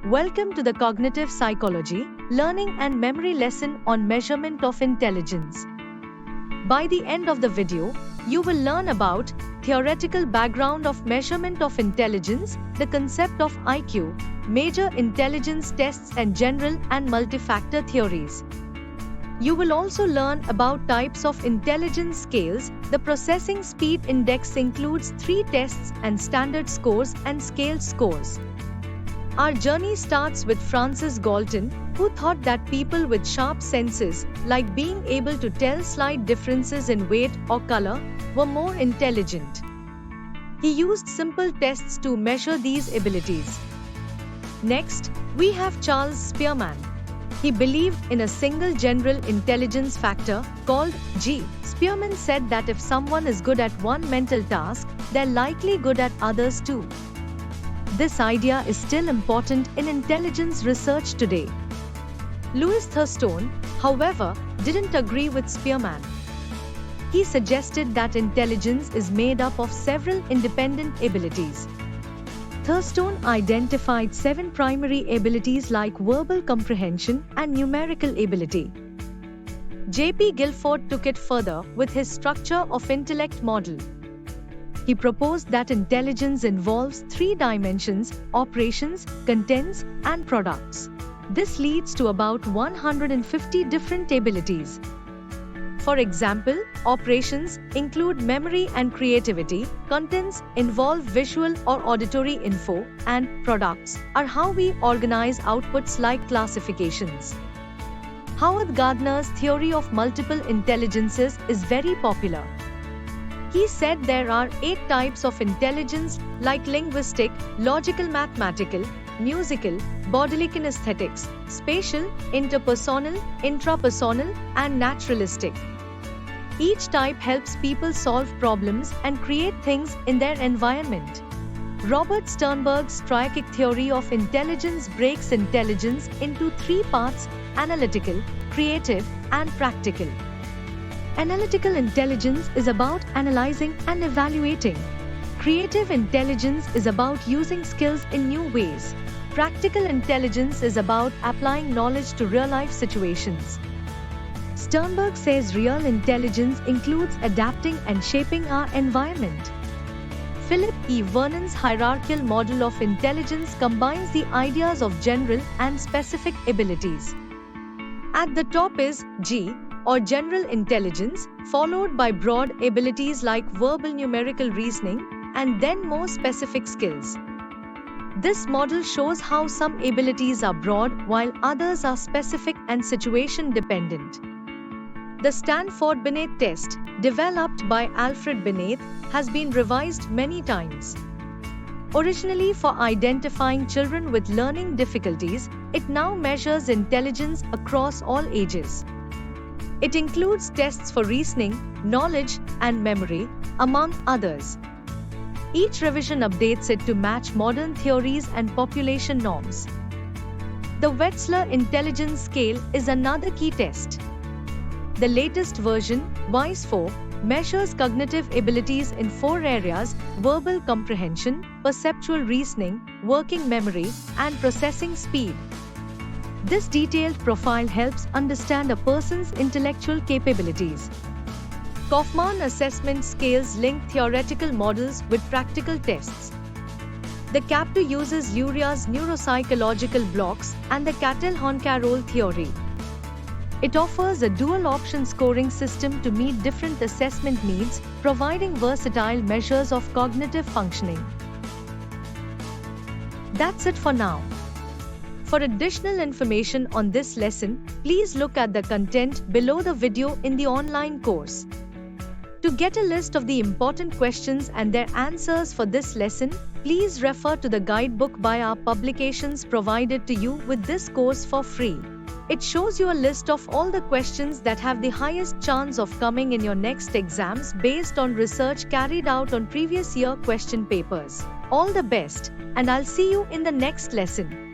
Welcome to the Cognitive Psychology, Learning and Memory lesson on measurement of intelligence. By the end of the video, you will learn about theoretical background of measurement of intelligence, the concept of IQ, major intelligence tests and general and multi-factor theories. You will also learn about types of intelligence scales. The processing speed index includes 3 tests and standard scores and scaled scores. Our journey starts with Francis Galton, who thought that people with sharp senses, like being able to tell slight differences in weight or color, were more intelligent. He used simple tests to measure these abilities. Next, we have Charles Spearman. He believed in a single general intelligence factor, called G. Spearman said that if someone is good at one mental task, they're likely good at others too. This idea is still important in intelligence research today. Louis Thurstone, however, didn't agree with Spearman. He suggested that intelligence is made up of several independent abilities. Thurstone identified 7 primary abilities like verbal comprehension and numerical ability. J.P. Guilford took it further with his structure of intellect model. He proposed that intelligence involves 3 dimensions: operations, contents, and products. This leads to about 150 different abilities. For example, operations include memory and creativity, contents involve visual or auditory info, and products are how we organize outputs like classifications. Howard Gardner's theory of multiple intelligences is very popular. He said there are 8 types of intelligence like linguistic, logical mathematical, musical, bodily kinesthetics, spatial, interpersonal, intrapersonal, and naturalistic. Each type helps people solve problems and create things in their environment. Robert Sternberg's triarchic theory of intelligence breaks intelligence into 3 parts: analytical, creative, and practical. Analytical intelligence is about analyzing and evaluating. Creative intelligence is about using skills in new ways. Practical intelligence is about applying knowledge to real-life situations. Sternberg says real intelligence includes adapting and shaping our environment. Philip E. Vernon's hierarchical model of intelligence combines the ideas of general and specific abilities. At the top is G, or general intelligence, followed by broad abilities like verbal numerical reasoning, and then more specific skills. This model shows how some abilities are broad while others are specific and situation dependent. The Stanford-Binet test, developed by Alfred Binet, has been revised many times. Originally for identifying children with learning difficulties, it now measures intelligence across all ages. It includes tests for reasoning, knowledge, and memory, among others. Each revision updates it to match modern theories and population norms. The Wetzler Intelligence Scale is another key test. The latest version, WISE-4, measures cognitive abilities in 4 areas: verbal comprehension, perceptual reasoning, working memory, and processing speed. This detailed profile helps understand a person's intellectual capabilities. Kaufman assessment scales link theoretical models with practical tests. The CAP2 uses Luria's neuropsychological blocks and the Cattell-Honcarol theory. It offers a dual-option scoring system to meet different assessment needs, providing versatile measures of cognitive functioning. That's it for now. For additional information on this lesson, please look at the content below the video in the online course. To get a list of the important questions and their answers for this lesson, please refer to the guidebook by our publications provided to you with this course for free. It shows you a list of all the questions that have the highest chance of coming in your next exams based on research carried out on previous year question papers. All the best, and I'll see you in the next lesson.